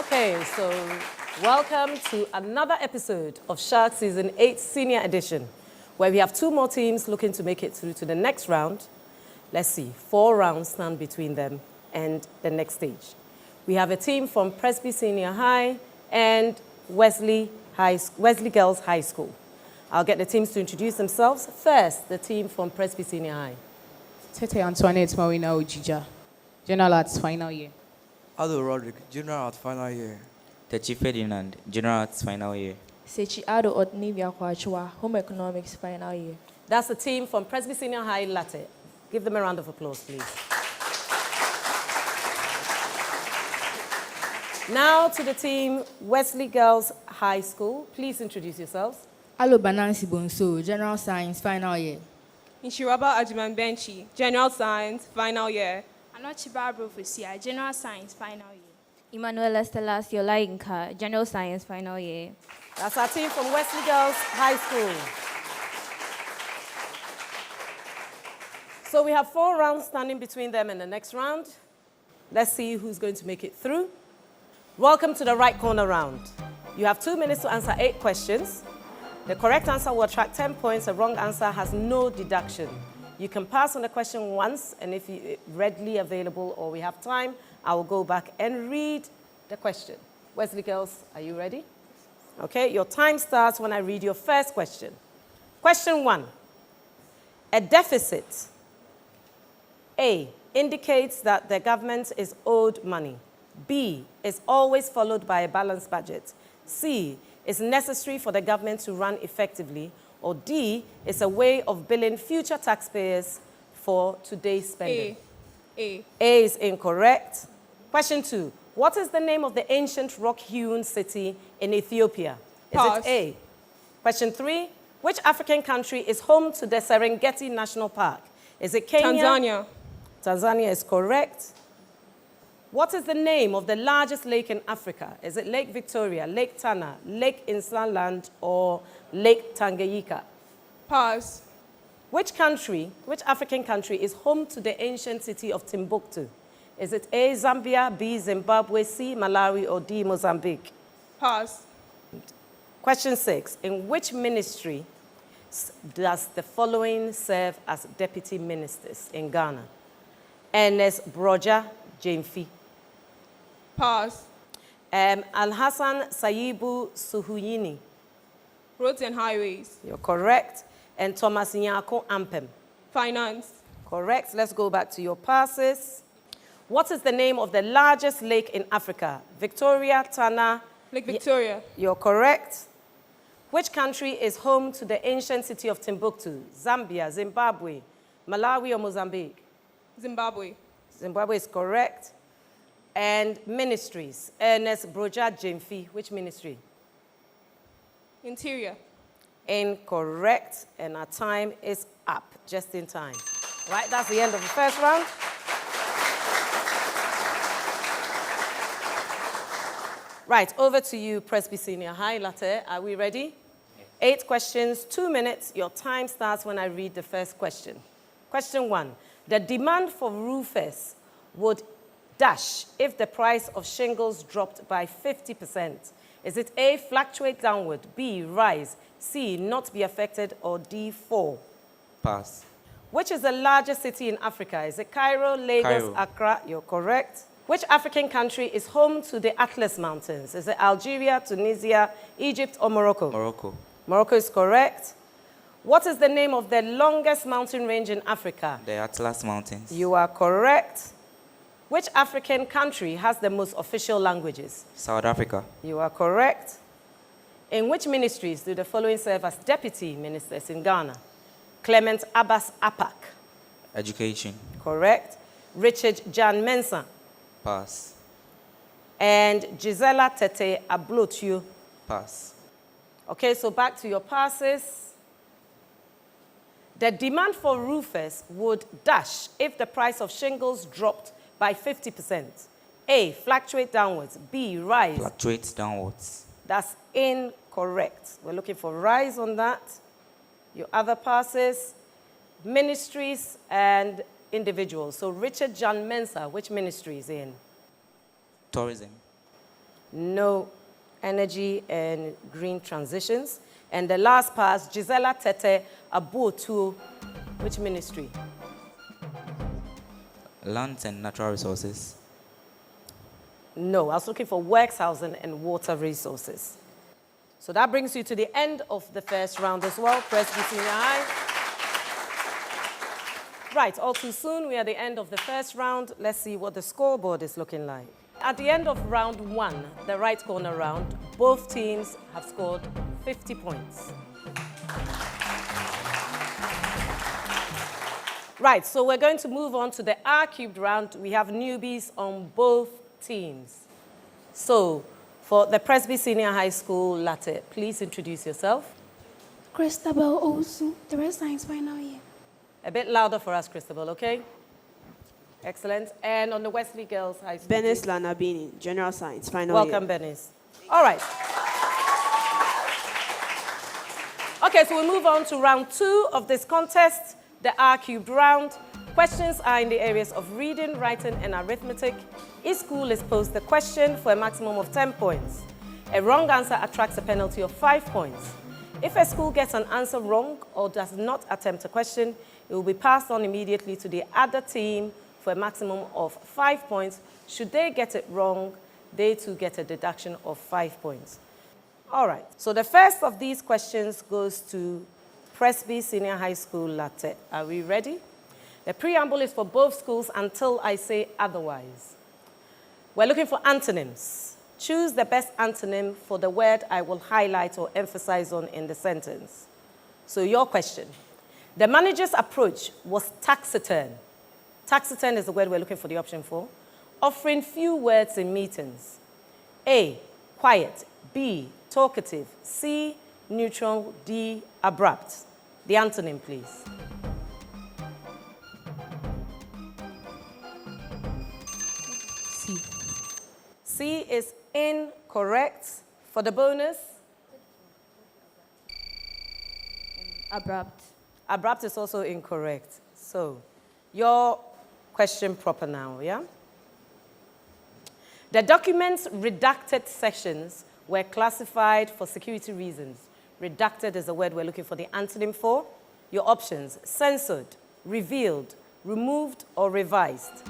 Okay, so welcome to another episode of Shark Season 8 Senior Edition, where we have 2 more teams looking to make it through to the next round. Let's see, 4 rounds stand between them and the next stage. We have a team from Presby Senior High and Wesley Girls High School. I'll get the teams to introduce themselves. First, the team from Presby Senior High. Tete Antoinette Marina Ojija, General Arts final year. Ado Roderick, General Arts final year. Techi Ferdinand, General Arts final year. Sechi Ado Otnivia Kwachua, Home Economics final year. That's the team from Presby Senior High, Larteh. Give them a round of applause, please. Now to the team, Wesley Girls High School. Please introduce yourselves. Alo Banansi Bonso, General Science final year. Nshiraba Ajiman Benchi, General Science final year. Anochiba Profesia, General Science final year. Emmanuel Estelas Yolainka, General Science final year. That's our team from Wesley Girls High School. So we have 4 rounds standing between them in the next round. Let's see who's going to make it through. Welcome to the right corner round. You have 2 minutes to answer 8 questions. The correct answer will attract 10 points. A wrong answer has no deduction. You can pass on the question once, and if it's readily available or we have time, I will go back and read the question. Wesley Girls, are you ready? Okay, your time starts when I read your first question. Question 1. A deficit, A, indicates that the government is owed money. B, is always followed by a balanced budget. C, is necessary for the government to run effectively. Or D, is a way of billing future taxpayers for today's spending. A is incorrect. Question 2. What is the name of the ancient rock-hewn city in Ethiopia? Pass. Is it A? Question 3. Which African country is home to the Serengeti National Park? Is it Kenya? Tanzania. Tanzania is correct. What is the name of the largest lake in Africa? Is it Lake Victoria, Lake Tana, Lake Inslandland, or Lake Tanganyika? Pass. Which African country is home to the ancient city of Timbuktu? Is it A, Zambia, B, Zimbabwe, C, Malawi, or D, Mozambique? Pass. Question 6. In which ministry does the following serve as deputy ministers in Ghana? Ernest Broja Jamefi. Pass. Al-Hassan Sayibu Suhuyini. Roads and highways. You're correct. And Thomas Nyako Ampem. Finance. Correct. Let's go back to your passes. What is the name of the largest lake in Africa? Victoria, Tana. Lake Victoria. You're correct. Which country is home to the ancient city of Timbuktu? Zambia, Zimbabwe, Malawi, or Mozambique? Zimbabwe. Zimbabwe is correct. And ministries. Ernest Broja Jamefi. Which ministry? Interior. Incorrect. And our time is up, just in time. Right, that's the end of the first round. Right, over to you, Presby Senior High. Larteh, are we ready? 8 questions, 2 minutes. Your time starts when I read the first question. Question 1. The demand for roofers would dash if the price of shingles dropped by 50%. Is it A, fluctuate downward, B, rise, C, not be affected, or D, fall? Pass. Which is the largest city in Africa? Is it Cairo, Lagos, Cairo. Accra? You're correct. Which African country is home to the Atlas Mountains? Is it Algeria, Tunisia, Egypt, or Morocco? Morocco. Morocco is correct. What is the name of the longest mountain range in Africa? The Atlas Mountains. You are correct. Which African country has the most official languages? South Africa. You are correct. In which ministries do the following serve as deputy ministers in Ghana? Clement Abbas Apak. Education. Correct. Richard Jan Mensah. Pass. And Gisela Tete Ablotio. Pass. Okay, so back to your passes. The demand for roofers would dash if the price of shingles dropped by 50%. A, fluctuate downwards. B, rise. Fluctuates downwards. That's incorrect. We're looking for rise on that. Your other passes, ministries and individuals. So Richard Jan Mensah, which ministry is he in? Tourism. No. Energy and green transitions. And the last pass, Gisela Tete Abuotu, which ministry? Lands and natural resources. No, I was looking for works, housing, and water resources. So that brings you to the end of the first round as well, Presby Senior High. Right, all too soon, we are at the end of the first round. Let's see what the scoreboard is looking like. At the end of round 1, the right corner round, both teams have scored 50 points. Right, so we're going to move on to the R-cubed round. We have newbies on both teams. So, for the Presby Senior High School, Larteh, please introduce yourself. Christabel Osu, General Science final year. A bit louder for us, Christabel, okay? Excellent. And on the Wesley Girls High School. Benis Lanabini, General Science final Welcome, year. Benis. All right. Okay, so we move on to round 2 of this contest, the R-cubed round. Questions are in the areas of reading, writing, and arithmetic. Each school is posed a question for a maximum of 10 points. A wrong answer attracts a penalty of 5 points. If a school gets an answer wrong or does not attempt a question, it will be passed on immediately to the other team for a maximum of 5 points. Should they get it wrong, they too get a deduction of 5 points. All right, so the first of these questions goes to Presby Senior High School, Larteh. Are we ready? The preamble is for both schools until I say otherwise. We're looking for antonyms. Choose the best antonym for the word I will highlight or emphasize on in the sentence. So your question. The manager's approach was taciturn. Taciturn is the word we're looking for the option for. Offering few words in meetings. A, quiet. B, talkative. C, neutral. D, abrupt. The antonym, please. C. C is incorrect. For the bonus? Abrupt. Abrupt is also incorrect. So, your question proper now, yeah? The document's redacted sections were classified for security reasons. Redacted is the word we're looking for the antonym for. Your options: censored, revealed, removed, or revised.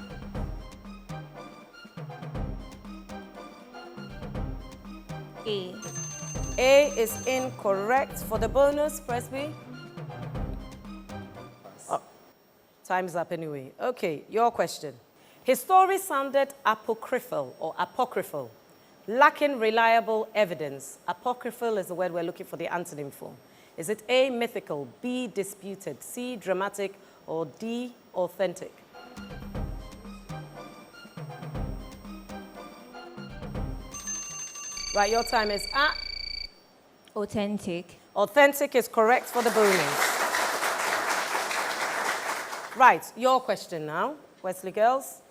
A. A is incorrect. For the bonus, Presby? Oh, time's up anyway. Okay, your question. His story sounded apocryphal or apocryphal, lacking reliable evidence. Apocryphal is the word we're looking for the antonym for. Is it A, mythical, B, disputed, C, dramatic, or D, authentic? Right, your time is up. Authentic. Authentic is correct for the bonus. Right, your question now, Wesley girls.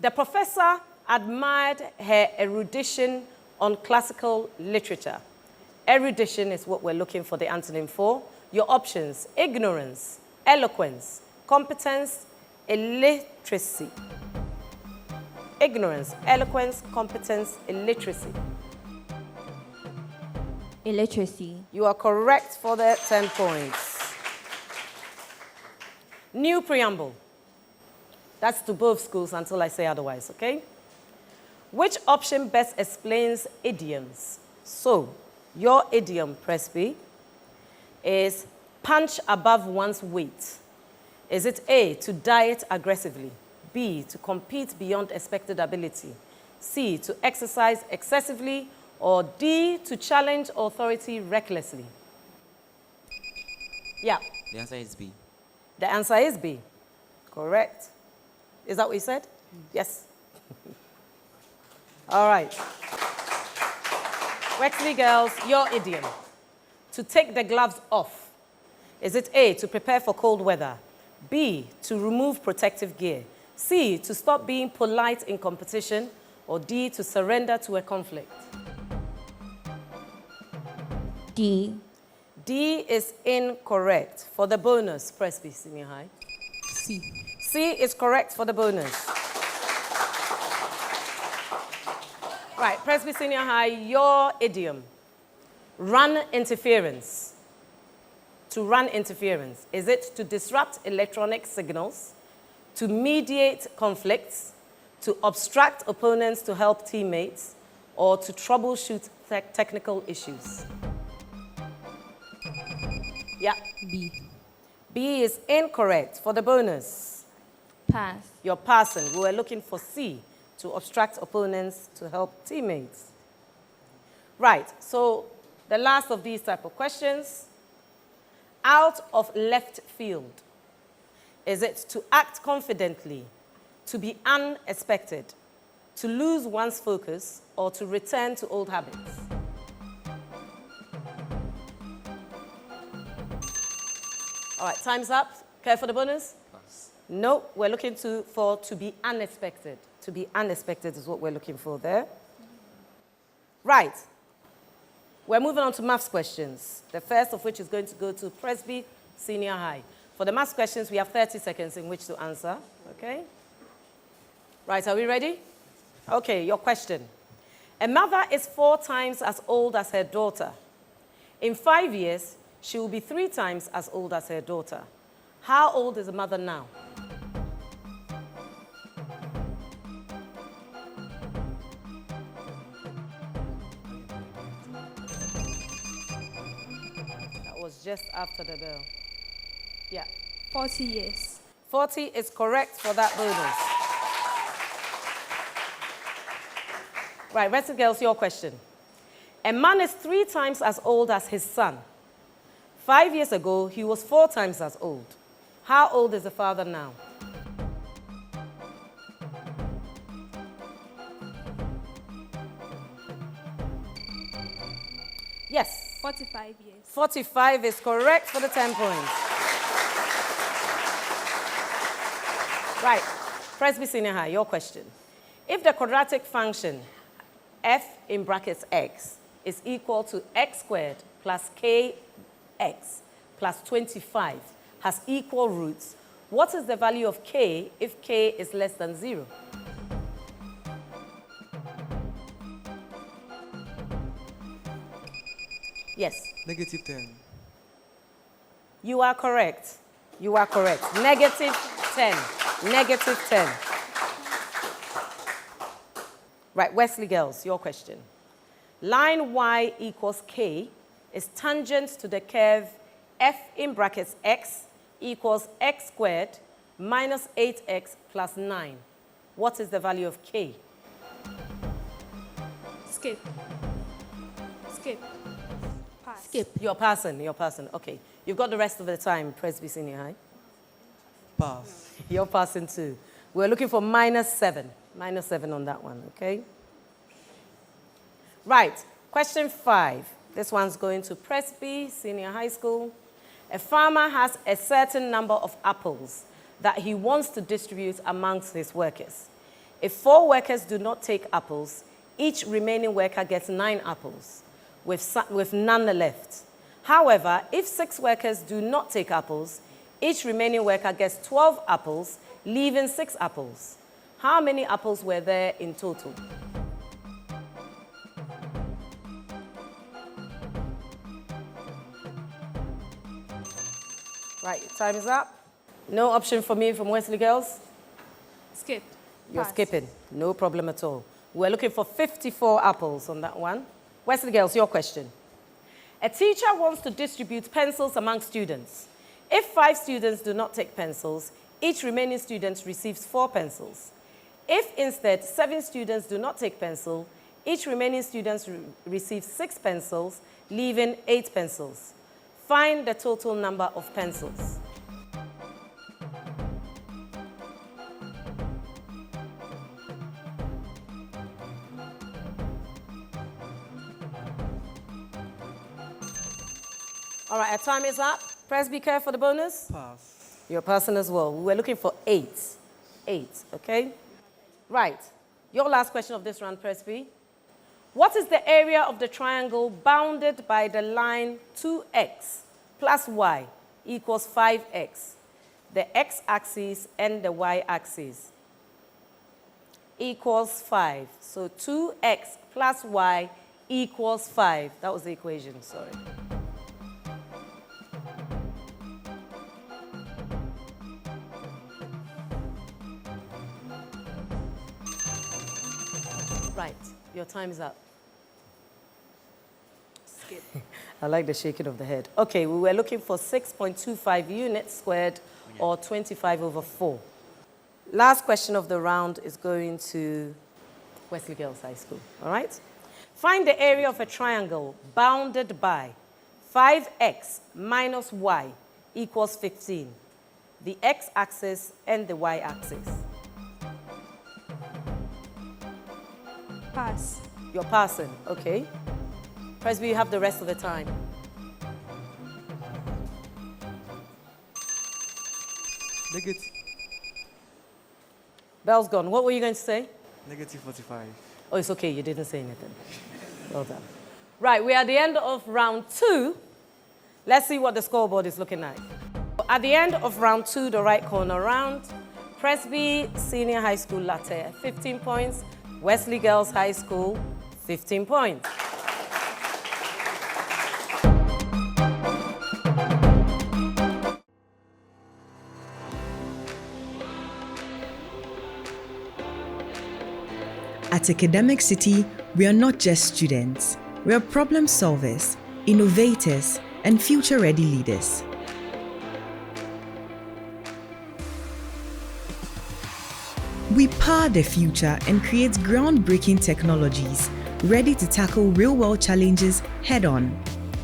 The professor admired her erudition on classical literature. Erudition is what we're looking for the antonym for. Your options: ignorance, eloquence, competence, illiteracy. Ignorance, eloquence, competence, illiteracy. Illiteracy. You are correct for the 10 points. New preamble. That's to both schools until I say otherwise, okay? Which option best explains idioms? So, your idiom, Presby, is punch above one's weight. Is it A, to diet aggressively? B, to compete beyond expected ability? C, to exercise excessively? Or D, to challenge authority recklessly? Yeah. The answer is B. The answer is B. Correct. Is that what you said? Yes. All right. Wesley girls, your idiom. To take the gloves off. Is it A, to prepare for cold weather? B, to remove protective gear? C, to stop being polite in competition? Or D, to surrender to a conflict? D. D is incorrect. For the bonus, Presby Senior High. C. C is correct for the bonus. Right, Presby Senior High, your idiom. Run interference. To run interference. Is it to disrupt electronic signals, to mediate conflicts, to obstruct opponents to help teammates, or to troubleshoot technical issues? Yeah. B. B is incorrect. For the bonus, Pass. you're passing. We were looking for C, to obstruct opponents to help teammates. Right, so the last of these type of questions. Out of left field. Is it to act confidently, to be unexpected, to lose one's focus, or to return to old habits? All right, time's up. Care for the bonus? Pass. No, we're looking for to be unexpected. To be unexpected is what we're looking for there. Right. We're moving on to maths questions, the first of which is going to go to Presby Senior High. For the maths questions, we have 30 seconds in which to answer, okay? Right, are we ready? Okay, your question. A mother is 4 times as old as her daughter. In 5 years, she will be 3 times as old as her daughter. How old is the mother now? Just after the bell. Yeah. 40 years. 40 is correct for that bonus. Right, Wesley girls, your question. A man is 3 times as old as his son. 5 years ago, he was 4 times as old. How old is the father now? Yes. 45 years. 45 is correct for the 10 points. Right, Presby Senior High, your question. If the quadratic function f in brackets x is equal to x squared plus kx plus 25 has equal roots, what is the value of k if k is less than 0? Yes. Negative 10. You are correct. You are correct. Negative 10. Negative 10. Right, Wesley girls, your question. Line y equals k is tangent to the curve f in brackets x equals x squared minus 8x plus 9. What is the value of k? Skip. Skip. Pass. Skip. You're passing. You're passing. Okay. You've got the rest of the time, Presby Senior High. Pass. You're passing too. We're looking for -7. -7 on that one, okay? Right. Question 5. This one's going to Presby Senior High School. A farmer has a certain number of apples that he wants to distribute amongst his workers. If 4 workers do not take apples, each remaining worker gets 9 apples, with none left. However, if 6 workers do not take apples, each remaining worker gets 12 apples, leaving 6 apples. How many apples were there in total? Right, time is up. No option for me from Wesley girls? Skip. You're Pass. skipping. No problem at all. We're looking for 54 apples on that one. Wesley girls, your question. A teacher wants to distribute pencils among students. If 5 students do not take pencils, each remaining student receives 4 pencils. If instead 7 students do not take pencil, each remaining student receives 6 pencils, leaving 8 pencils. Find the total number of pencils. All right, our time is up. Presby, care for the bonus? Pass. You're passing as well. We're looking for 8. 8, okay? Right. Your last question of this round, Presby. What is the area of the triangle bounded by the line 2x plus y equals 5x, the x-axis and the y-axis? equals 5. So 2x plus y equals 5. That was the equation, sorry. Right, your time is up. Skip. I like the shaking of the head. Okay, we were looking for 6.25 units squared or 25 over 4. Last question of the round is going to Wesley Girls High School, all right? Find the area of a triangle bounded by 5x minus y equals 15, the x-axis and the y-axis. Pass. You're passing, okay. Presby, you have the rest of the time. Negative. Bell's gone. What were you going to say? Negative 45. Oh, it's okay. You didn't say anything. Well done. Right, we're at the end of round 2. Let's see what the scoreboard is looking like. At the end of round 2, the right corner round, Presby Senior High School Larteh, 15 points. Wesley Girls High School, 15 points. At Academic City, we are not just students. We are problem solvers, innovators, and future-ready leaders. We power the future and create groundbreaking technologies ready to tackle real-world challenges head-on.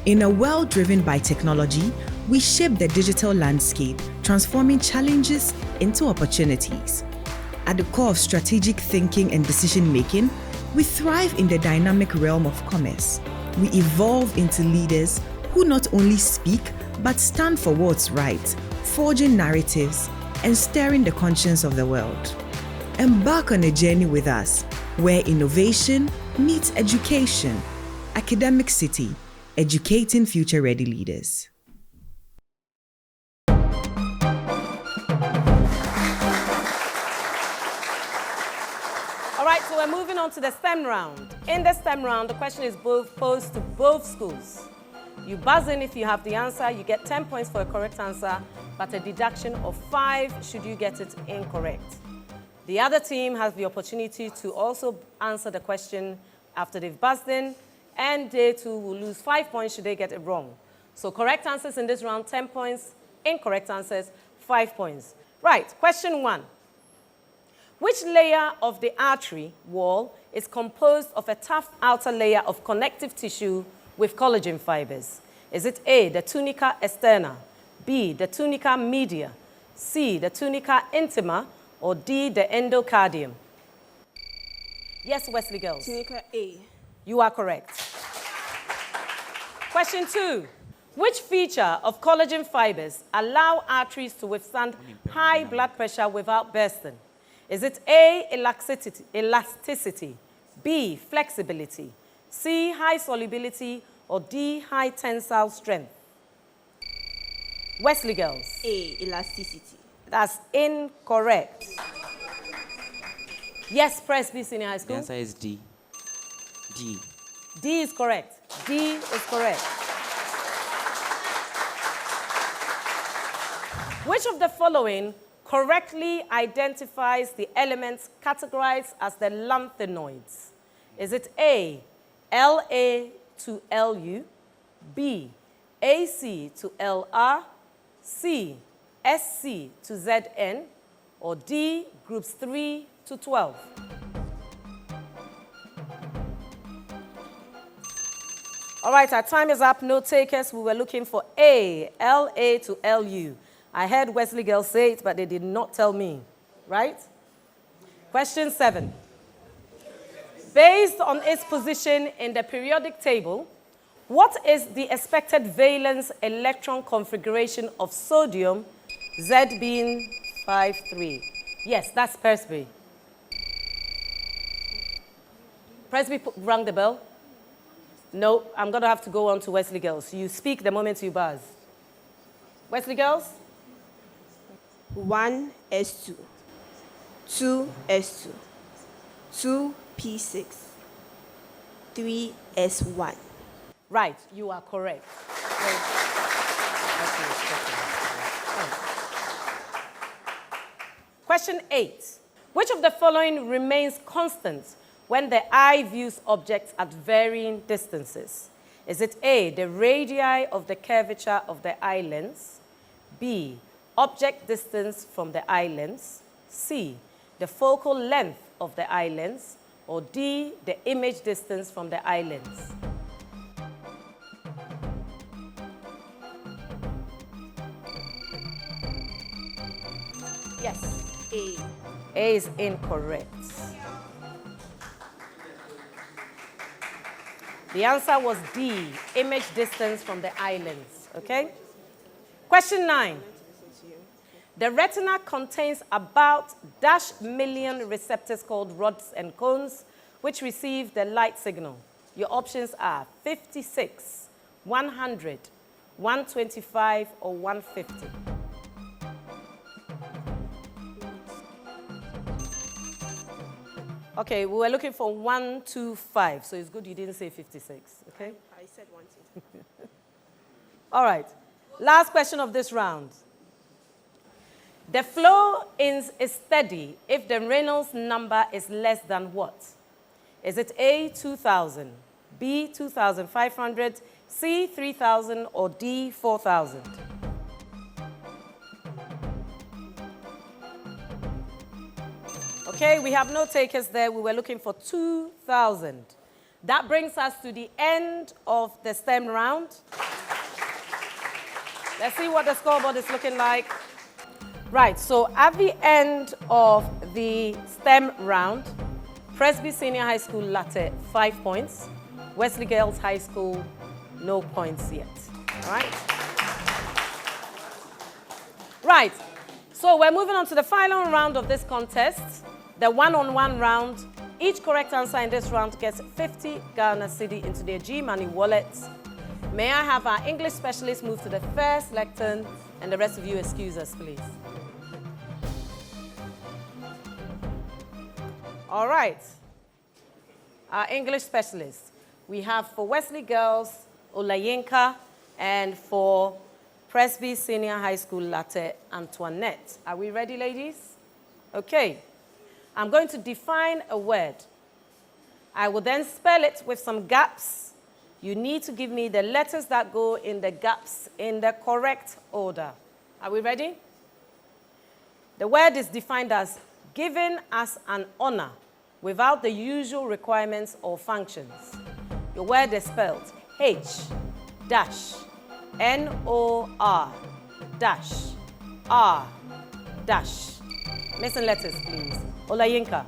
In a world driven by technology, we shape the digital landscape, transforming challenges into opportunities. At the core of strategic thinking and decision-making, we thrive in the dynamic realm of commerce. We evolve into leaders who not only speak, but stand for what's right, forging narratives and stirring the conscience of the world. Embark on a journey with us, where innovation meets education. Academic City, educating future-ready leaders. All right, so we're moving on to the STEM round. In the STEM round, the question is posed to both schools. You buzz in if you have the answer. You get 10 points for a correct answer, but a deduction of 5 should you get it incorrect. The other team has the opportunity to also answer the question after they've buzzed in, and they too will lose 5 points should they get it wrong. So correct answers in this round, 10 points. Incorrect answers, 5 points. Right, question 1. Which layer of the artery wall is composed of a tough outer layer of connective tissue with collagen fibers? Is it A, the tunica externa, B, the tunica media, C, the tunica intima, or D, the endocardium? Yes, Wesley Girls. Tunica A. You are correct. Question 2. Which feature of collagen fibers allow arteries to withstand high blood pressure without bursting? Is it A, elasticity, B, flexibility, C, high solubility, or D, high tensile strength? Wesley Girls. A, elasticity. That's incorrect. Yes, Presby Senior High The School. answer is D. D. D is correct. D is correct. Which of the following correctly identifies the elements categorized as the lanthanoids? Is it A, La to Lu, B, AC to Lr, C, SC to Zn, or D, groups 3 to 12? All right, our time is up. No takers. We were looking for A, La to Lu. I heard Wesley Girls say it, but they did not tell me, right? Question 7. Based on its position in the periodic table, what is the expected valence electron configuration of sodium, Z being 5,3? Yes, that's Presby. Presby rang the bell? No, I'm going to have to go on to Wesley Girls. You speak the moment you buzz. Wesley Girls? 1s2, 2s2, 2P6, 3S1. Right, you are correct. Question 8. Which of the following remains constant when the eye views objects at varying distances? Is it A, the radii of the curvature of the eye lens, B, object distance from the eye lens, C, the focal length of the eye lens, or D, the image distance from the eye lens? Yes. A. A is incorrect. The answer was D, image distance from the eye lens, okay? Question 9. The retina contains about -million receptors called rods and cones, which receive the light signal. Your options are 56, 100, 125, or 150. Okay, we were looking for 125, so it's good you didn't say 56, okay? I said 125. All right, last question of this round. The flow is steady if the Reynolds number is less than what? Is it A, 2,000, B, 2,500, C, 3,000, or D, 4,000? Okay, we have no takers there. We were looking for 2,000. That brings us to the end of the STEM round. Let's see what the scoreboard is looking like. Right, so at the end of the STEM round, Presby Senior High School Larteh, 5 points. Wesley Girls High School, no points yet. All right? Right, so we're moving on to the final round of this contest, the one-on-one round. Each correct answer in this round gets 50 Ghana cedi into their G-Money wallets. May I have our English specialist move to the first lectern, and the rest of you excuse us, please. All right. Our English specialist. We have for Wesley Girls, Olayinka, and for Presby Senior High School Larteh, Antoinette. Are we ready, ladies? Okay. I'm going to define a word. I will then spell it with some gaps. You need to give me the letters that go in the gaps in the correct order. Are we ready? The word is defined as given as an honor without the usual requirements or functions. Your word is spelled H-N-O-R R dash. Missing letters, please. Olayinka.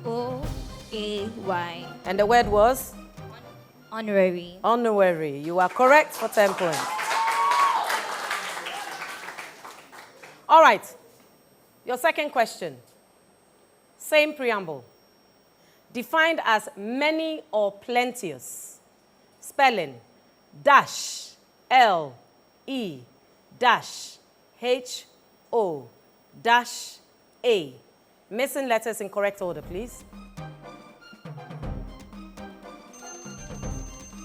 O-O-A-Y. And the word was? Honorary. Honorary. You are correct for 10 points. All right. Your second question. Same preamble. Defined as many or plenteous. Spelling. Dash. L-E. Dash. H-O. Dash. A. Missing letters in correct order, please.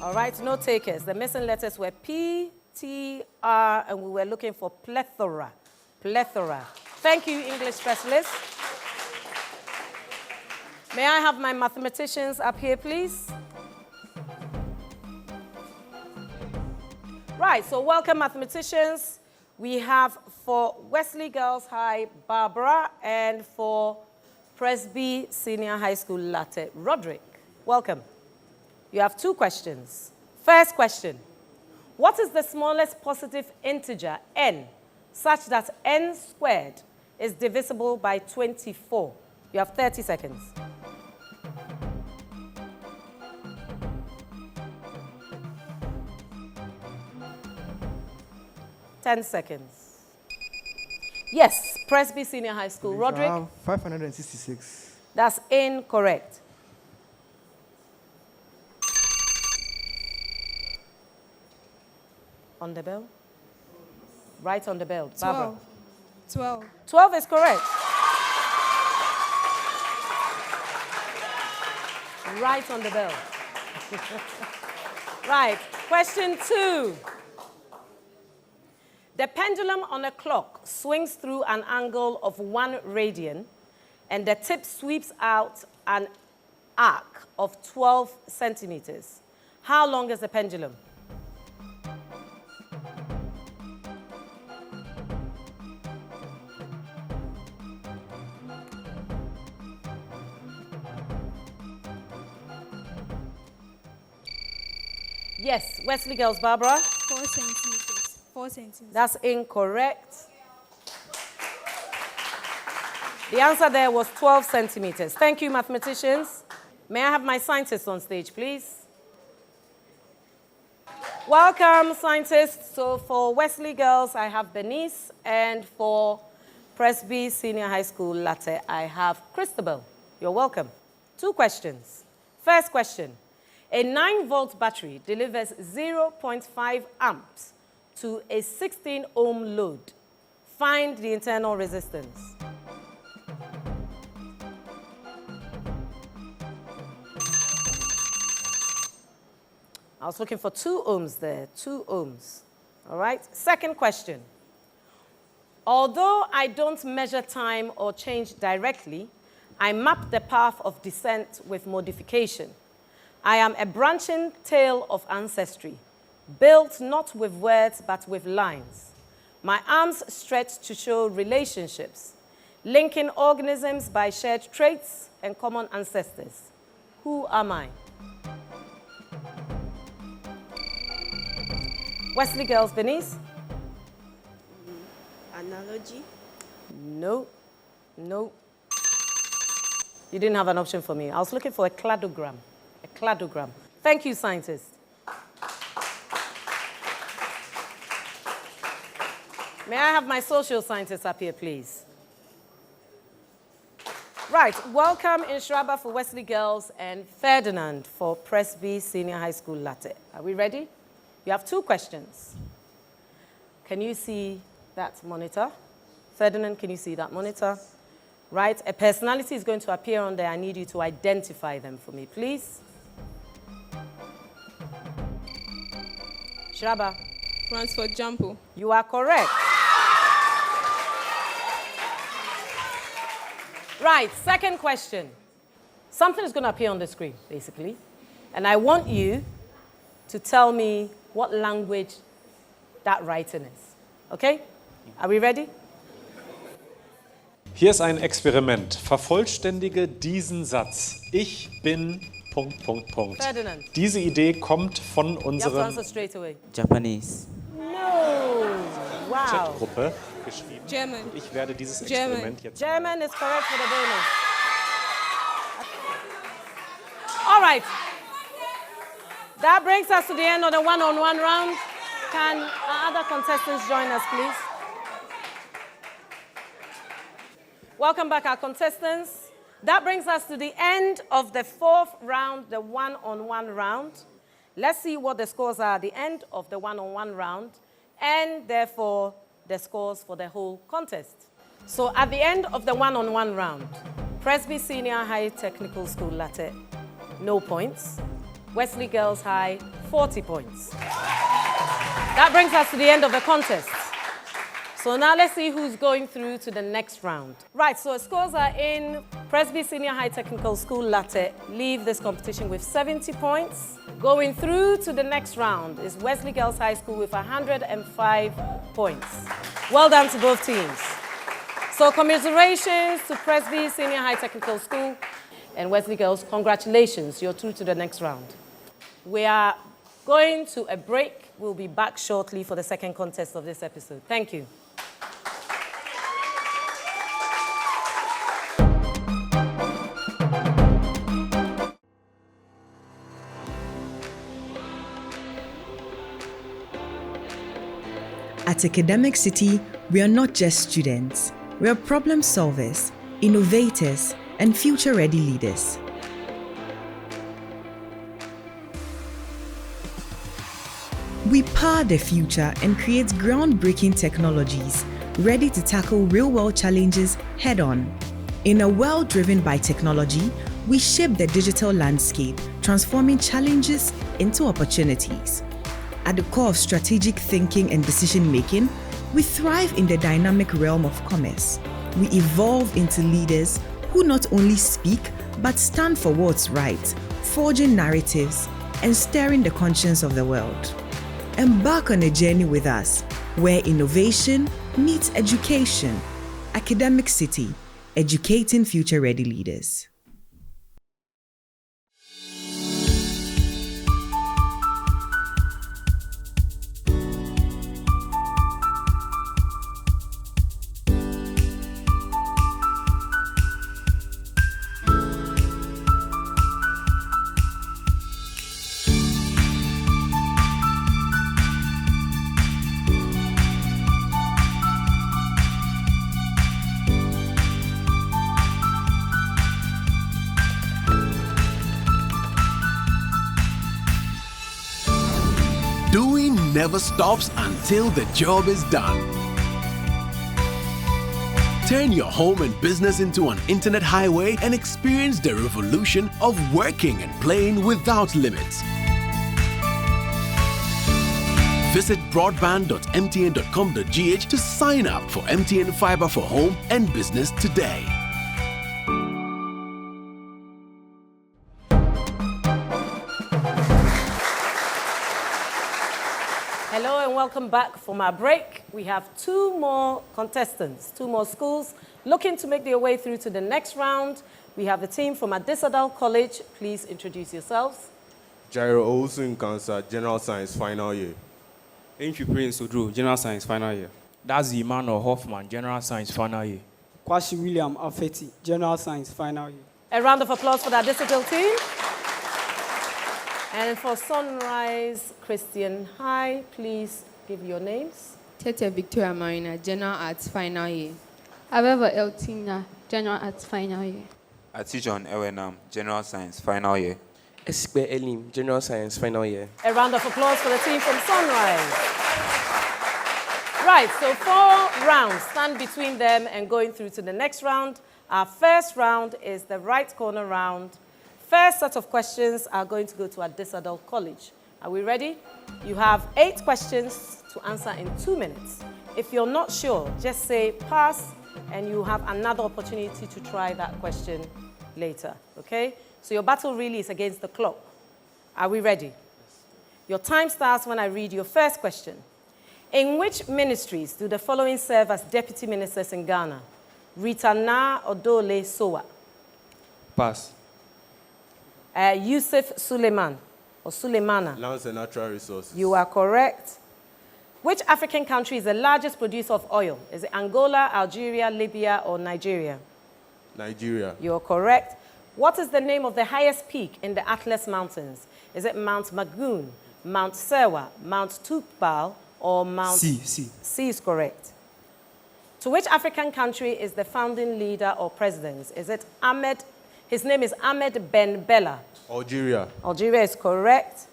All right, no takers. The missing letters were P, T, R, and we were looking for plethora. Plethora. Thank you, English specialist. May I have my mathematicians up here, please? Right, so welcome, mathematicians. We have for Wesley Girls High, Barbara, and for Presby Senior High School Larteh, Roderick. Welcome. You have 2 questions. First question. What is the smallest positive integer, n, such that n squared is divisible by 24? You have 30 seconds. Ten seconds. Yes, Presby Senior High School. Roderick? 566. That's incorrect. On the bell? Right on the bell. Barbara. 12. 12 is correct. Right on the bell. Right, question 2. The pendulum on a clock swings through an angle of 1 radian, and the tip sweeps out an arc of 12 centimeters. How long is the pendulum? Yes, Wesley girls, Barbara? 4 centimeters. 4 centimeters. That's incorrect. The answer there was 12 centimeters. Thank you, mathematicians. May I have my scientists on stage, please? Welcome, scientists. So for Wesley girls, I have Bernice, and for Presby Senior High School, Larteh, I have Christabel. You're welcome. 2 questions. First question. A 9-volt battery delivers 0.5 amps to a 16-ohm load. Find the internal resistance. I was looking for 2 ohms there, 2 ohms. All right, second question. Although I don't measure time or change directly, I map the path of descent with modification. I am a branching tale of ancestry, built not with words but with lines. My arms stretch to show relationships, linking organisms by shared traits and common ancestors. Who am I? Wesley girls, Bernice? Analogy? No. No. You didn't have an option for me. I was looking for a cladogram. A cladogram. Thank you, scientists. May I have my social scientists up here, please? Right, welcome Inshraba for Wesley girls and Ferdinand for Presby Senior High School, Larteh. Are we ready? You have 2 questions. Can you see that monitor? Ferdinand, can you see that monitor? Right, a personality is going to appear on there. I need you to identify them for me, please. Shraba. Transfer Jumpo. You are correct. Right, second question. Something is going to appear on the screen, basically. And I want you to tell me what language that writing is. Okay? Are we ready? Hier ist ein Experiment. Vervollständige diesen Satz. Ich bin... ... Ferdinand. Diese Idee kommt von You have to unserer answer straight away. Japanese. No. Wow. Chatgruppe geschrieben. German. Ich werde dieses German. Experiment jetzt... German is correct for the bonus. All right. That brings us to the end of the one-on-one round. Can our other contestants join us, please? Welcome back, our contestants. That brings us to the end of the 4th round, the one-on-one round. Let's see what the scores are at the end of the one-on-one round, and therefore the scores for the whole contest. So at the end of the one-on-one round, Presby Senior High Technical School, Larteh, no points. Wesley Girls High, 40 points. That brings us to the end of the contest. So now let's see who's going through to the next round. Right, so scores are in. Presby Senior High Technical School, Larteh, leave this competition with 70 points. Going through to the next round is Wesley Girls High School with 105 points. Well done to both teams. So commiserations to Presby Senior High Technical School and Wesley Girls, congratulations, you're through to the next round. We are going to a break. We'll be back shortly for the second contest of this episode. Thank you. At Academic City, we are not just students. We are problem solvers, innovators, and future-ready leaders. We power the future and create groundbreaking technologies ready to tackle real-world challenges head-on. In a world driven by technology, we shape the digital landscape, transforming challenges into opportunities. At the core of strategic thinking and decision-making, we thrive in the dynamic realm of commerce. We evolve into leaders who not only speak, but stand for what's right, forging narratives and stirring the conscience of the world. Embark on a journey with us, where innovation meets education. Academic City, educating future-ready leaders. Doing never stops until the job is done. Turn your home and business into an internet highway and experience the revolution of working and playing without limits. Visit broadband.mtn.com.gh to sign up for MTN Fiber for Home and Business today. Hello and welcome back from our break. We have two more contestants, two more schools looking to make their way through to the next round. We have the team from Adisadel College. Please introduce yourselves. Jairo Owusu Nkansa, General Science, final year. Entry Prince Udru, General Science, final year. That's Emmanuel Hoffman, General Science, final year. Kwashi William Afeti, General Science, final year. A round of applause for the Adisadel team. And for Sonrise Christian High, please give your names. Tete Victoria Marina, General Arts, final year. Aveva Eltina, General Arts, final year. Atijon Ewenam, General Science, final year. Espe Elim, General Science, final year. A round of applause for the team from Sonrise. Right, so 4 rounds stand between them and going through to the next round. Our first round is the right corner round. First set of questions are going to go to Adisadel College. Are we ready? You have 8 questions to answer in 2 minutes. If you're not sure, just say pass and you have another opportunity to try that question later, okay? So your battle really is against the clock. Are we ready? Your time starts when I read your first question. In which ministries do the following serve as deputy ministers in Ghana? Rita Na Odole Sowa. Pass. Yusuf Suleiman or Suleimana. Lands and Natural Resources. You are correct. Which African country is the largest producer of oil? Is it Angola, Algeria, Libya, or Nigeria? Nigeria. You are correct. What is the name of the highest peak in the Atlas Mountains? Is it Mount Magoon, Mount Sewa, Mount Tupal, or Mount... C. C is correct. To which African country is the founding leader or president? Is it Ahmed? His name is Ahmed Ben Bella. Algeria. Algeria is correct.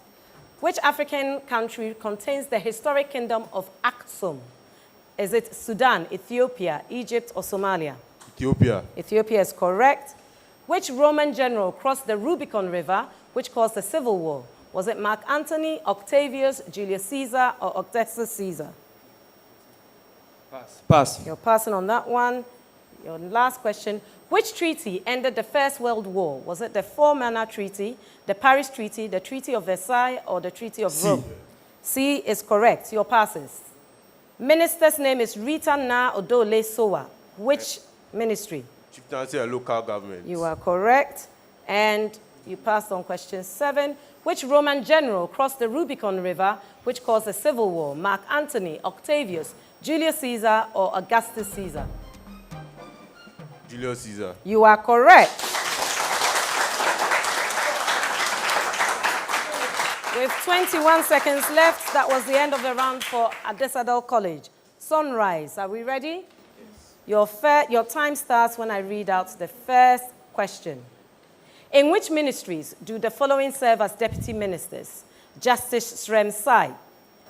Which African country contains the historic kingdom of Aksum? Is it Sudan, Ethiopia, Egypt, or Somalia? Ethiopia. Ethiopia is correct. Which Roman general crossed the Rubicon River, which caused the Civil War? Was it Mark Antony, Octavius, Julius Caesar, or Augustus Caesar? Pass. You're passing on that one. Your last question. Which treaty ended the First World War? Was it the Four-Manor Treaty, the Paris Treaty, the Treaty of Versailles, or the Treaty of Rome? C is correct. Your passes. Minister's name is Rita Na Odole Sowa. Which ministry? Chieftaincy and local government. You are correct. And you passed on question 7. Which Roman general crossed the Rubicon River, which caused the Civil War? Mark Antony, Octavius, Julius Caesar, or Augustus Caesar? Julius Caesar. You are correct. With 21 seconds left, that was the end of the round for Adisadel College. Sonrise, are we ready? Yes. Your time starts when I read out the first question. In which ministries do the following serve as deputy ministers? Justice Srem Sai.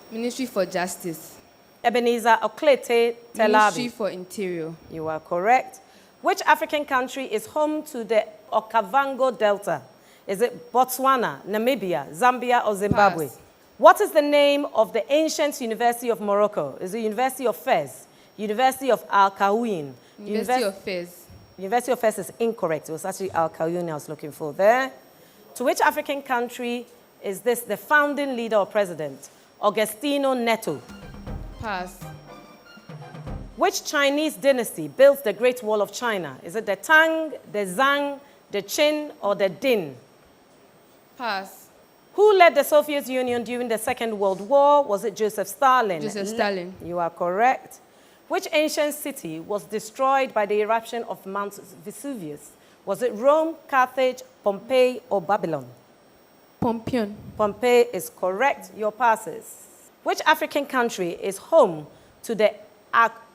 Ministry for Justice. Ebenezer Oklete Telabi. Ministry for Interior. You are correct. Which African country is home to the Okavango Delta? Is it Botswana, Namibia, Zambia, or Zimbabwe? Pass. What is the name of the ancient University of Morocco? Is it University of Fez, University of Al Qarawiyyin? University of Fez. University of Fez is incorrect. It was actually Al Qarawiyyin I was looking for there. To which African country is this the founding leader or president? Agostinho Neto. Pass. Which Chinese dynasty built the Great Wall of China? Is it the Tang, the Zhang, the Qin, or the Din? Pass. Who led the Soviet Union during the Second World War? Was it Joseph Stalin? Joseph Stalin. You are correct. Which ancient city was destroyed by the eruption of Mount Vesuvius? Was it Rome, Carthage, Pompeii, or Babylon? Pompeii. Pompeii is correct. Your passes. Which African country is home to the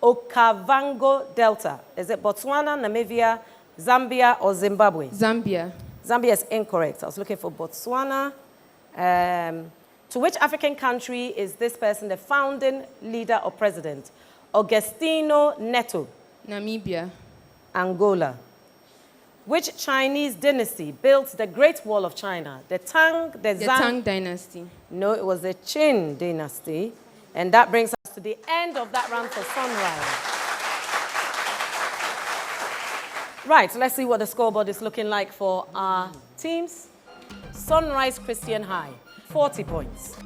Okavango Delta? Is it Botswana, Namibia, Zambia, or Zimbabwe? Zambia. Zambia is incorrect. I was looking for Botswana. To which African country is this person the founding leader or president? Agostinho Neto. Namibia. Angola. Which Chinese dynasty built the Great Wall of China? The Tang, the Zhang? The Tang Dynasty. No, it was the Qin dynasty. And that brings us to the end of that round for Sonrise. Right, let's see what the scoreboard is looking like for our teams. Sonrise Christian High, 40 points.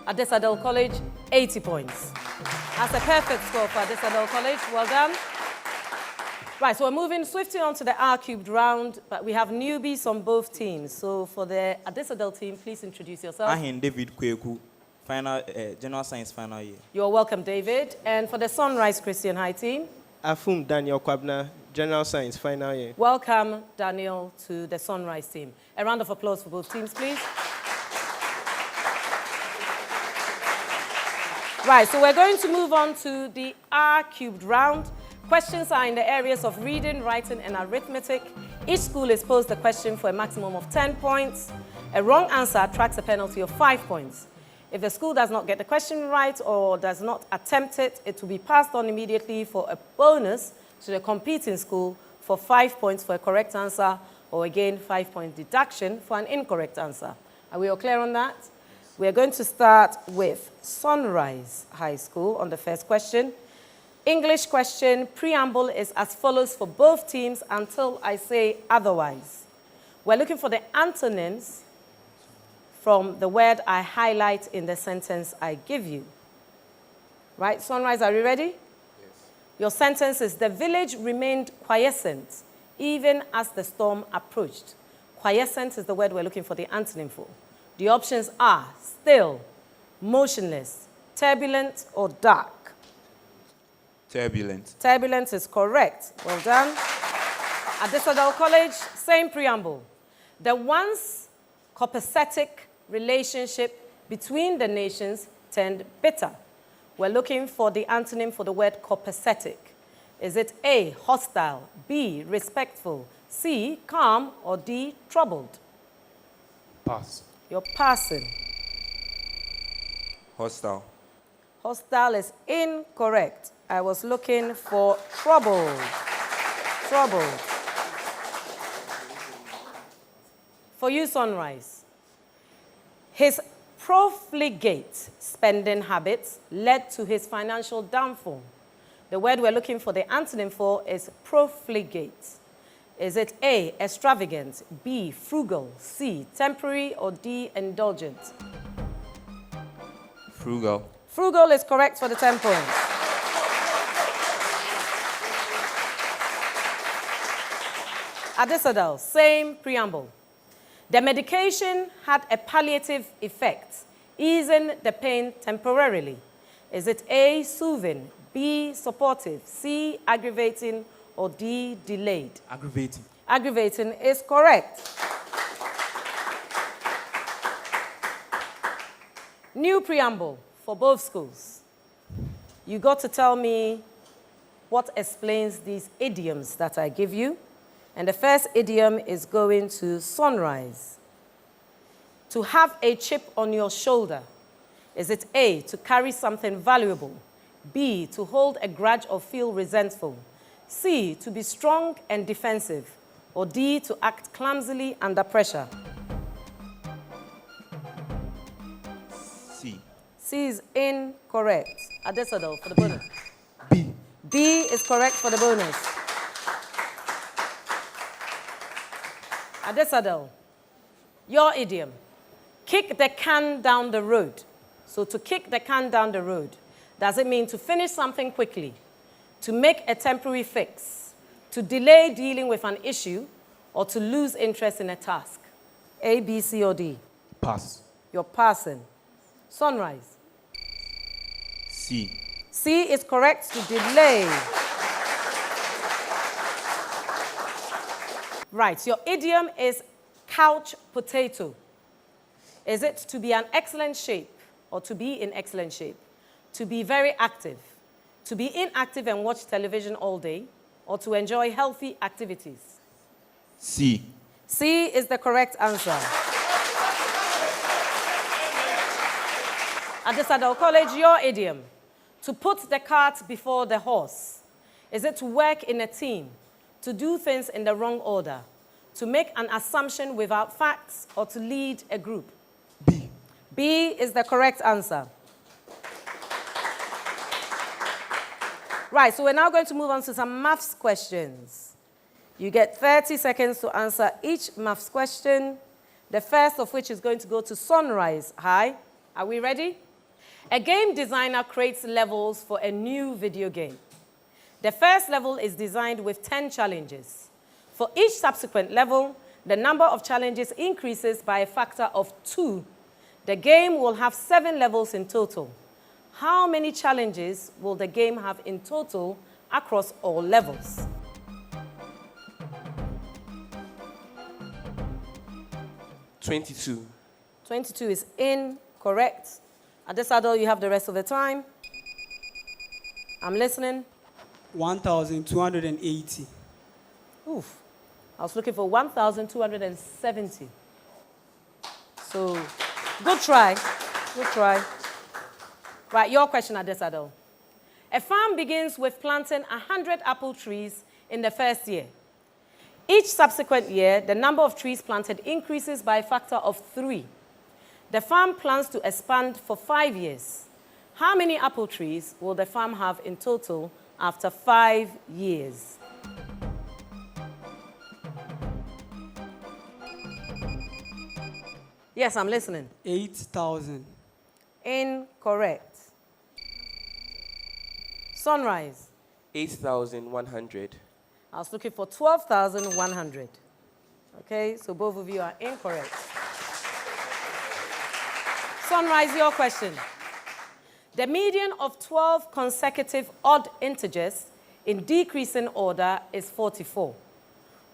Adisadel College, 80 points. That's a perfect score for Adisadel College. Well done. Right, so we're moving swiftly on to the R-cubed round, but we have newbies on both teams. So for the Adisadel team, please introduce yourself. I'm David Kweku, General Science final year. You're welcome, David. And for the Sonrise Christian High team? Afum Daniel Kwabna, General Science final year. Welcome, Daniel, to the Sonrise team. A round of applause for both teams, please. Right, so we're going to move on to the R-cubed round. Questions are in the areas of reading, writing, and arithmetic. Each school is posed a question for a maximum of 10 points. A wrong answer attracts a penalty of 5 points. If the school does not get the question right or does not attempt it, it will be passed on immediately for a bonus to the competing school for 5 points for a correct answer, or again, 5-point deduction for an incorrect answer. Are we all clear on that? We are going to start with Sonrise High School on the first question. English question, preamble is as follows for both teams until I say otherwise. We're looking for the antonyms from the word I highlight in the sentence I give you. Right, Sonrise, are you ready? Yes. Your sentence is, the village remained quiescent even as the storm approached. Quiescent is the word we're looking for the antonym for. The options are still, motionless, turbulent, or dark. Turbulent. Turbulent is correct. Well done. At Adisadel College, same preamble. The once copacetic relationship between the nations turned bitter. We're looking for the antonym for the word copacetic. Is it A, hostile, B, respectful, C, calm, or D, troubled? Pass. You're passing. Hostile. Hostile is incorrect. I was looking for troubled. Troubled. For you, Sonrise. His profligate spending habits led to his financial downfall. The word we're looking for the antonym for is profligate. Is it A, extravagant, B, frugal, C, temporary, or D, indulgent? Frugal. Frugal is correct for the 10 points. Adisadel, same preamble. The medication had a palliative effect, easing the pain temporarily. Is it A, soothing, B, supportive, C, aggravating, or D, delayed? Aggravating. Aggravating is correct. New preamble for both schools. You got to tell me what explains these idioms that I give you. And the first idiom is going to Sonrise. To have a chip on your shoulder. Is it A, to carry something valuable? B, to hold a grudge or feel resentful? C, to be strong and defensive, or D, to act clumsily under pressure? C. C is incorrect. Adisadel for the bonus. B. B is correct for the bonus. Adisadel, your idiom, kick the can down the road. So to kick the can down the road, does it mean to finish something quickly, to make a temporary fix, to delay dealing with an issue, or to lose interest in a task? A, B, C, or D? Pass. You're passing. Sonrise. C. C is correct, to delay. Right, your idiom is couch potato. Is it to be an excellent shape or to be in excellent shape? To be very active, to be inactive and watch television all day, or to enjoy healthy activities? C. C is the correct answer. Adisadel College, your idiom, to put the cart before the horse. Is it to work in a team, to do things in the wrong order, to make an assumption without facts, or to lead a group? B. B is the correct answer. Right, so we're now going to move on to some maths questions. You get 30 seconds to answer each maths question, the first of which is going to go to Sonrise High. Are we ready? A game designer creates levels for a new video game. The first level is designed with 10 challenges. For each subsequent level, the number of challenges increases by a factor of 2. The game will have 7 levels in total. How many challenges will the game have in total across all levels? $22. 22 is incorrect. Adisadel, you have the rest of the time. I'm listening. 1,280. Oof. I was looking for 1,270. So, good try. Good try. Right, your question, Adisadel. A farm begins with planting 100 apple trees in the first year. Each subsequent year, the number of trees planted increases by a factor of 3. The farm plans to expand for 5 years. How many apple trees will the farm have in total after 5 years? Yes, I'm listening. 8,000. Incorrect. Sonrise. 8,100. I was looking for 12,100. Okay, so both of you are incorrect. Sonrise, your question. The median of 12 consecutive odd integers in decreasing order is 44.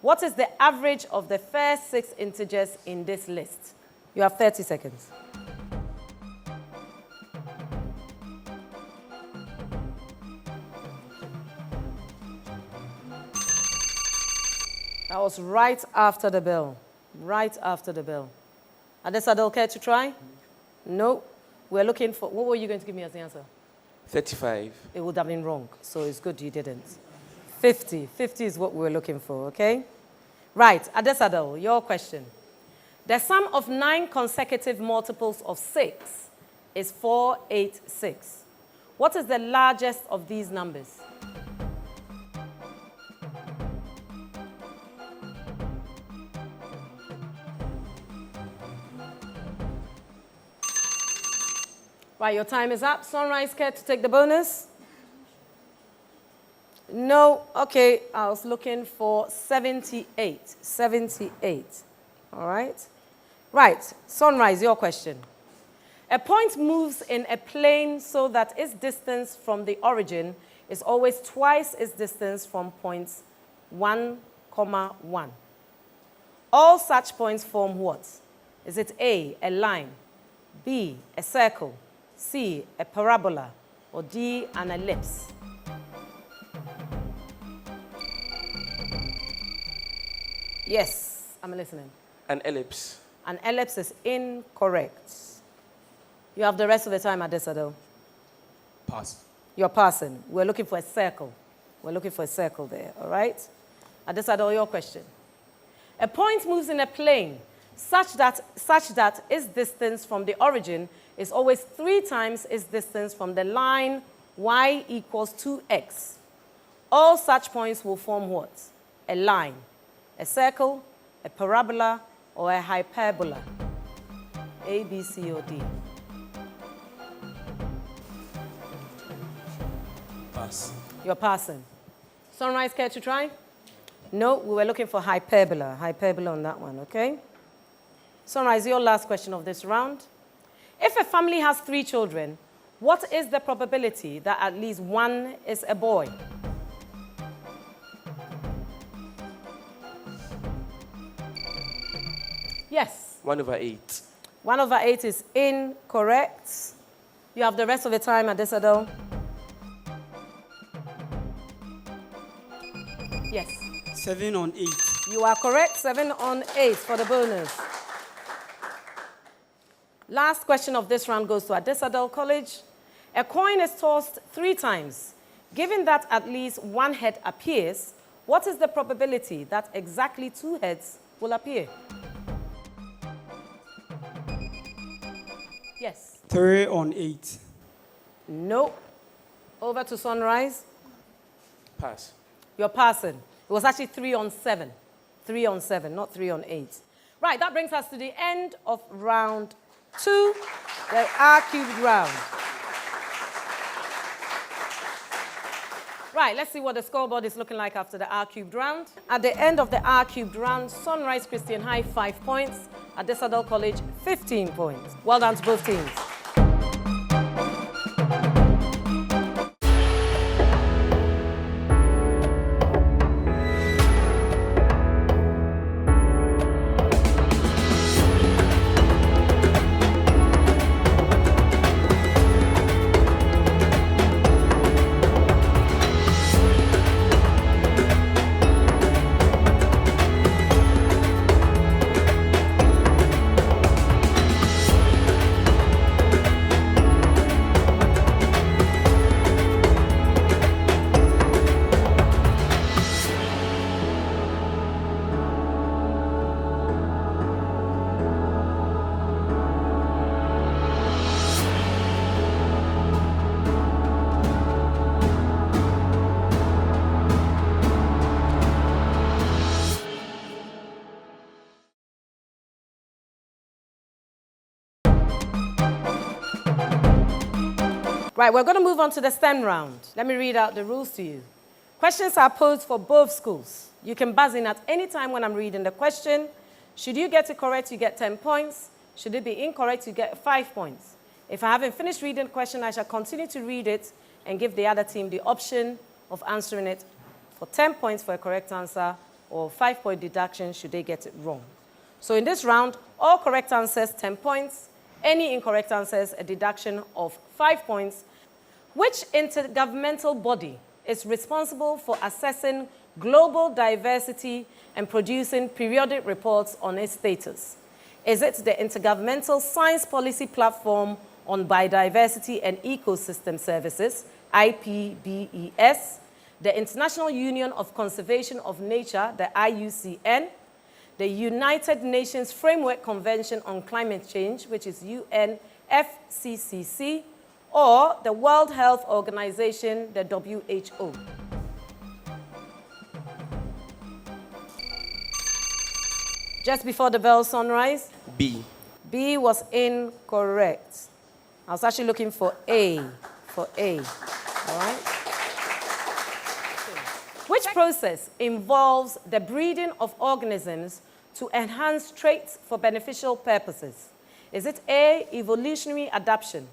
What is the average of the first 6 integers in this list? You have 30 seconds. That was right after the bell. Right after the bell. Adisadel, care to try? No. We're looking for, what were you going to give me as the answer? 35. It would have been wrong, so it's good you didn't. 50. 50 is what we're looking for, okay? Right, Adisadel, your question. The sum of 9 consecutive multiples of 6 is 486. What is the largest of these numbers? Right, your time is up. Sonrise, care to take the bonus? No. Okay, I was looking for 78. 78. All right? Right, Sonrise, your question. A point moves in a plane so that its distance from the origin is always twice its distance from points 1, 1. All such points form what? Is it A, a line, B, a circle, C, a parabola, or D, an ellipse? Yes, I'm listening. An ellipse. An ellipse is incorrect. You have the rest of the time, Adisadel. Pass. You're passing. We're looking for a circle. We're looking for a circle there, all right? Adisadel, your question. A point moves in a plane such that its distance from the origin is always 3 times its distance from the line y equals 2x. All such points will form what? A line, a circle, a parabola, or a hyperbola. A, B, C, or D. Pass. You're passing. Sonrise, care to try? No, we were looking for hyperbola. Hyperbola on that one, okay? Sonrise, your last question of this round. If a family has 3 children, what is the probability that at least one is a boy? Yes. 1/8. 1/8 is incorrect. You have the rest of the time, Adisadel. Yes. 7 on 8. You are correct. 7 on 8 for the bonus. Last question of this round goes to Adisadel College. A coin is tossed 3 times. Given that at least 1 head appears, what is the probability that exactly 2 heads will appear? Yes. 3 on 8. No. Over to Sonrise. Pass. You're passing. It was actually 3 on 7. 3 on 7, not 3 on 8. Right, that brings us to the end of round 2, the R-cubed round. Right, let's see what the scoreboard is looking like after the R-cubed round. At the end of the R-cubed round, Sonrise Christian High, 5 points. Adisadel College, 15 points. Well done to both teams. Right, we're going to move on to the STEM round. Let me read out the rules to you. Questions are posed for both schools. You can buzz in at any time when I'm reading the question. Should you get it correct, you get 10 points. Should it be incorrect, you get 5 points. If I haven't finished reading the question, I shall continue to read it and give the other team the option of answering it for 10 points for a correct answer or 5-point deduction should they get it wrong. So in this round, all correct answers, 10 points. Any incorrect answers, a deduction of 5 points. Which intergovernmental body is responsible for assessing global diversity and producing periodic reports on its status? Is it the Intergovernmental Science Policy Platform on Biodiversity and Ecosystem Services, IPBES, the International Union of Conservation of Nature, the IUCN, the United Nations Framework Convention on Climate Change, which is UNFCCC, or the World Health Organization, the WHO? Just before the bell, Sonrise? B. B was incorrect. I was actually looking for A, all right? Which process involves the breeding of organisms to enhance traits for beneficial purposes? Is it A, evolutionary adaptation?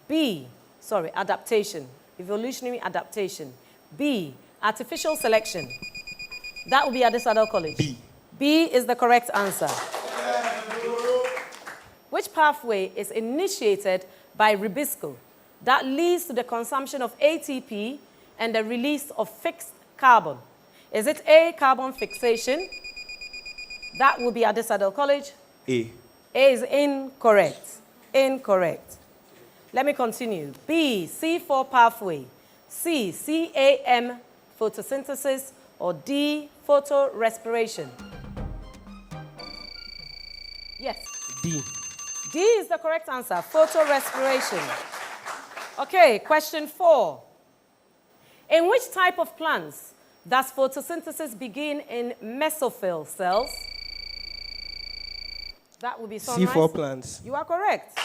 Adaptation, evolutionary adaptation. B, artificial selection. That would be Adisadel College. B. B is the correct answer. Which pathway is initiated by ribisco that leads to the consumption of ATP and the release of fixed carbon? Is it A, carbon fixation? That would be Adisadel College. A. A is incorrect. Incorrect. Let me continue. B, C4 pathway. C, photosynthesis, or D, photorespiration? Yes. D. D is the correct answer, photorespiration. Okay, question 4. In which type of plants does photosynthesis begin in mesophyll cells? That would be Sonrise. C4 plants. You are correct.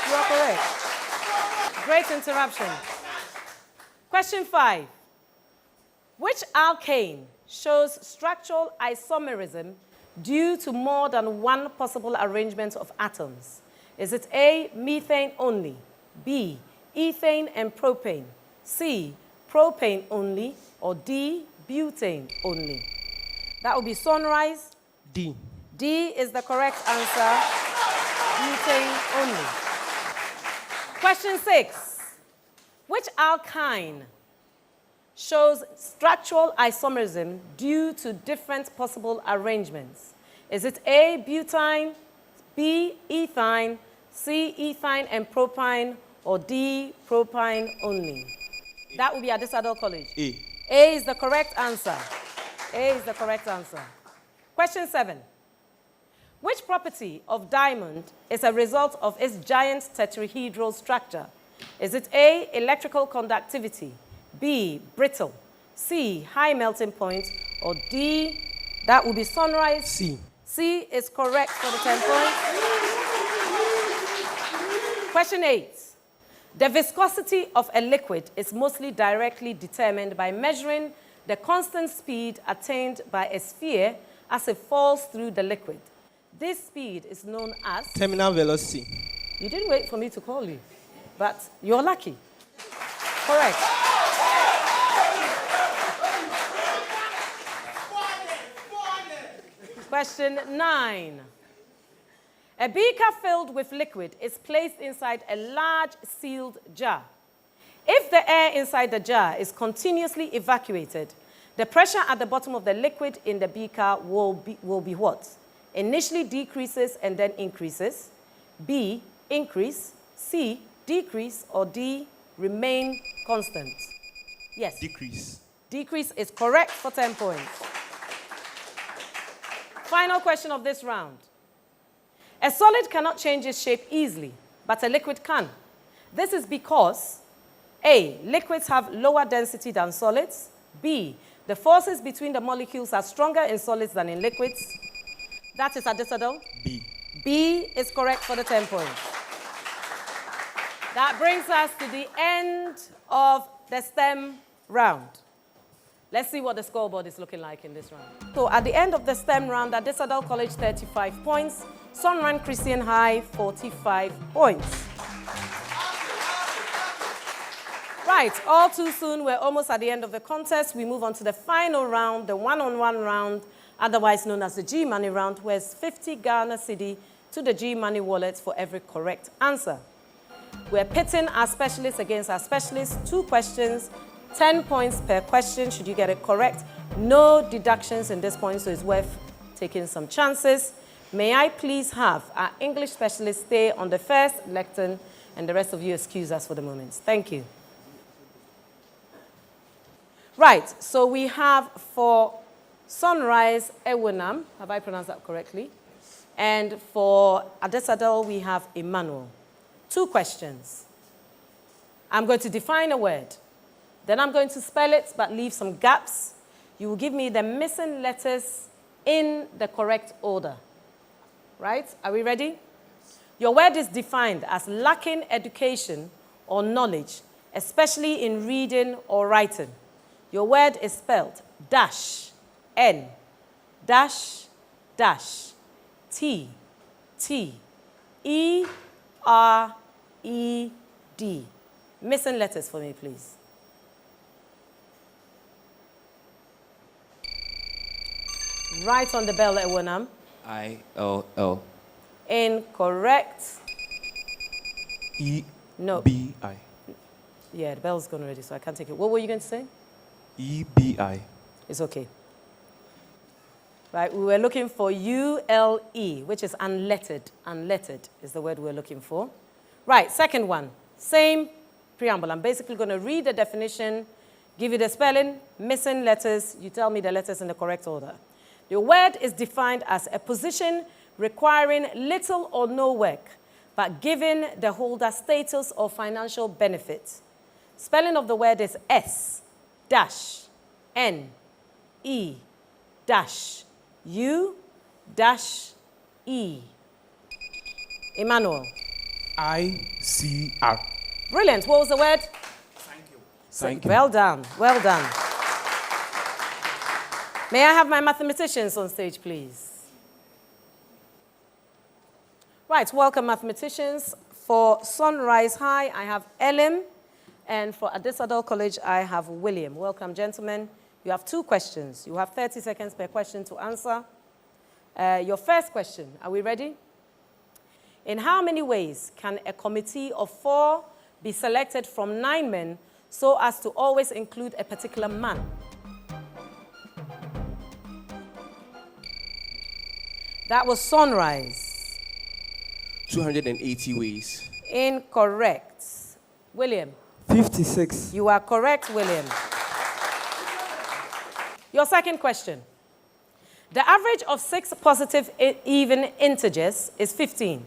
You are correct. Great interruption. Question 5. Which alkane shows structural isomerism due to more than one possible arrangement of atoms? Is it A, methane only, B, ethane and propane, C, propane only, or D, butane only? That would be Sonrise. D. D is the correct answer, butane only. Question 6. Which alkyne shows structural isomerism due to different possible arrangements? Is it A, butane, B, ethine, C, ethine and propine, or D, propine only? That would be Adisadel College. A. A is the correct answer. A is the correct answer. Question 7. Which property of diamond is a result of its giant tetrahedral structure? Is it A, electrical conductivity, B, brittle, C, high melting point, or D, that would be Sonrise? C. C is correct for the 10 points. Question 8. The viscosity of a liquid is mostly directly determined by measuring the constant speed attained by a sphere as it falls through the liquid. This speed is known as? Terminal velocity. You didn't wait for me to call you, but you're lucky. Correct. Question 9. A beaker filled with liquid is placed inside a large sealed jar. If the air inside the jar is continuously evacuated, the pressure at the bottom of the liquid in the beaker will be what? Initially decreases and then increases. B, increase. C, decrease. Or D, remain constant. Yes. Decrease. Decrease is correct for 10 points. Final question of this round. A solid cannot change its shape easily, but a liquid can. This is because A, liquids have lower density than solids. B, the forces between the molecules are stronger in solids than in liquids. That is Adisadel. B. B is correct for the 10 points. That brings us to the end of the STEM round. Let's see what the scoreboard is looking like in this round. So at the end of the STEM round, Adisadel College 35 points, Sonrise Christian High 45 points. Right, all too soon, we're almost at the end of the contest. We move on to the final round, the one-on-one round, otherwise known as the G-Money round, where it's 50 Ghana Cedi to the G-Money wallet for every correct answer. We're pitting our specialists against our specialists, 2 questions, 10 points per question, should you get it correct. No deductions in this point, so it's worth taking some chances. May I please have our English specialist stay on the first lectern, and the rest of you excuse us for the moment. Thank you. Right, so we have for Sonrise Ewenam, have I pronounced that correctly? And for Adisadel, we have Emmanuel. 2 questions. I'm going to define a word. Then I'm going to spell it, but leave some gaps. You will give me the missing letters in the correct order. Right? Are we ready? Your word is defined as lacking education or knowledge, especially in reading or writing. Your word is spelled dash, N, dash, dash, T, T, E, R, E, D. Missing letters for me, please. Right on the bell, Ewenam. I-L-L. Incorrect. E-B-I. Yeah, the bell's gone already, so I can't take it. What were you going to say? E-B-I. It's okay. Right, we were looking for U-L-E, which is unlettered. Unlettered is the word we're looking for. Right, second one. Same preamble. I'm basically going to read the definition. Give you the spelling, missing letters, you tell me the letters in the correct order. The word is defined as a position requiring little or no work, but giving the holder status or financial benefit. Spelling of the word is S-N-E-U-E. Emmanuel. ICR. Brilliant. What was the word? Thank you. Well done. Well done. May I have my mathematicians on stage, please? Right, welcome mathematicians. For Sonrise High, I have Elim, and for Adisadel College, I have William. Welcome, gentlemen. You have 2 questions. You have 30 seconds per question to answer. Your first question, are we ready? In how many ways can a committee of 4 be selected from 9 men so as to always include a particular man? That was Sonrise. 280 ways. Incorrect. William. 56. You are correct, William. Your second question. The average of 6 positive even integers is 15.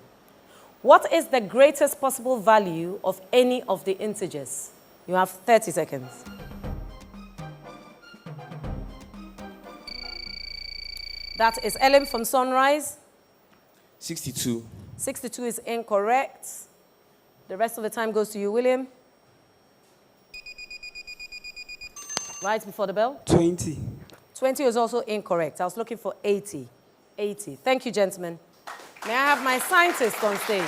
What is the greatest possible value of any of the integers? You have 30 seconds. That is Elim from Sonrise. 62. 62 is incorrect. The rest of the time goes to you, William. Right before the bell. 20. 20 is also incorrect. I was looking for 80. 80. Thank you, gentlemen. May I have my scientists on stage?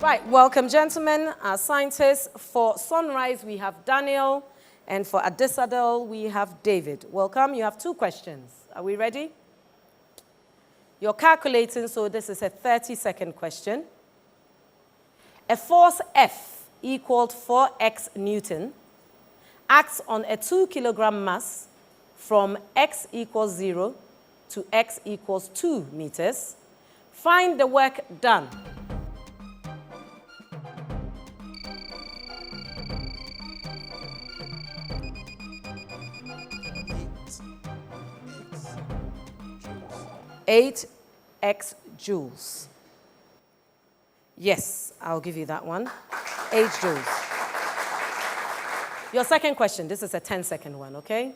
Right, welcome, gentlemen. Our scientists. For Sonrise, we have Daniel, and for Adisadel, we have David. Welcome. You have 2 questions. Are we ready? You're calculating, so this is a 30-second question. A force F equaled 4x Newton acts on a 2-kilogram mass from x equals 0 to x equals 2 meters. Find the work done. Eight x joules. Yes, I'll give you that one. 8 joules. Your second question, this is a 10-second one, okay?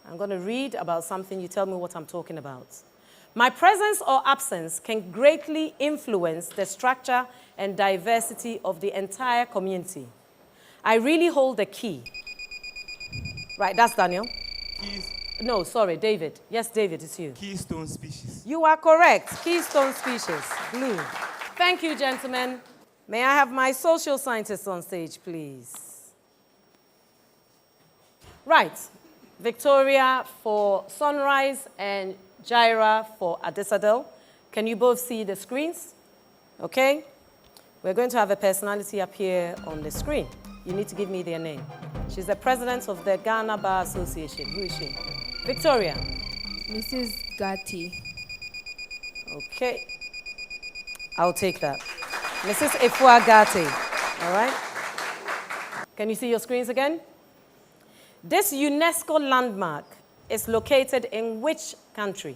I'm going to read about something. You tell me what I'm talking about. My presence or absence can greatly influence the structure and diversity of the entire community. I really hold the key. Right, that's Daniel. No, sorry, David. Yes, David, it's you. Keystone species. You are correct. Keystone species. Blue. Thank you, gentlemen. May I have my social scientists on stage, please? Right. Victoria for Sonrise and Jaira for Adisadel. Can you both see the screens? Okay. We're going to have a personality up here on the screen. You need to give me their name. She's the president of the Ghana Bar Association. Who is she? Victoria. Mrs. Gatti. Okay. I'll take that. Mrs. Efua Gatti. All right. Can you see your screens again? This UNESCO landmark is located in which country?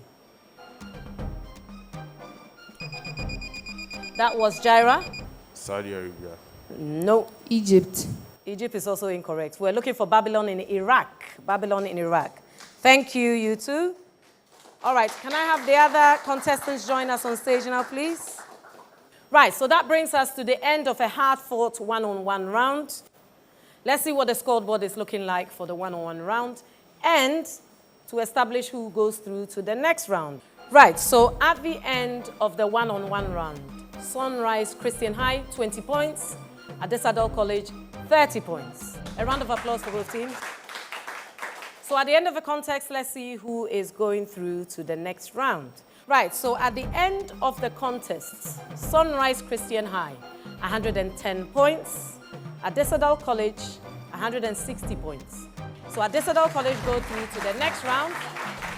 That was Jaira. Saudi Arabia. No. Egypt. Egypt is also incorrect. We're looking for Babylon in Iraq. Babylon in Iraq. Thank you, you two. All right, can I have the other contestants join us on stage now, please? Right, so that brings us to the end of a hard-fought one-on-one round. Let's see what the scoreboard is looking like for the one-on-one round and to establish who goes through to the next round. Right, so at the end of the one-on-one round, Sonrise Christian High, 20 points. Adisadel College, 30 points. A round of applause for both teams. So at the end of the contest, let's see who is going through to the next round. Right, so at the end of the contest, Sonrise Christian High, 110 points. Adisadel College, 160 points. So Adisadel College go through to the next round.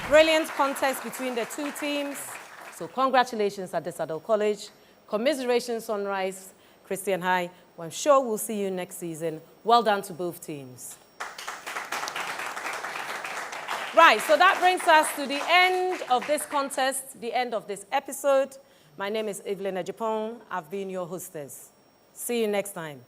Brilliant contest between the two teams. So congratulations, Adisadel College. Commiserations, Sonrise. Christian High. Well, I'm sure we'll see you next season. Well done to both teams. Right, so that brings us to the end of this contest, the end of this episode. My name is Evelyn Ejipong. I've been your hostess. See you next time.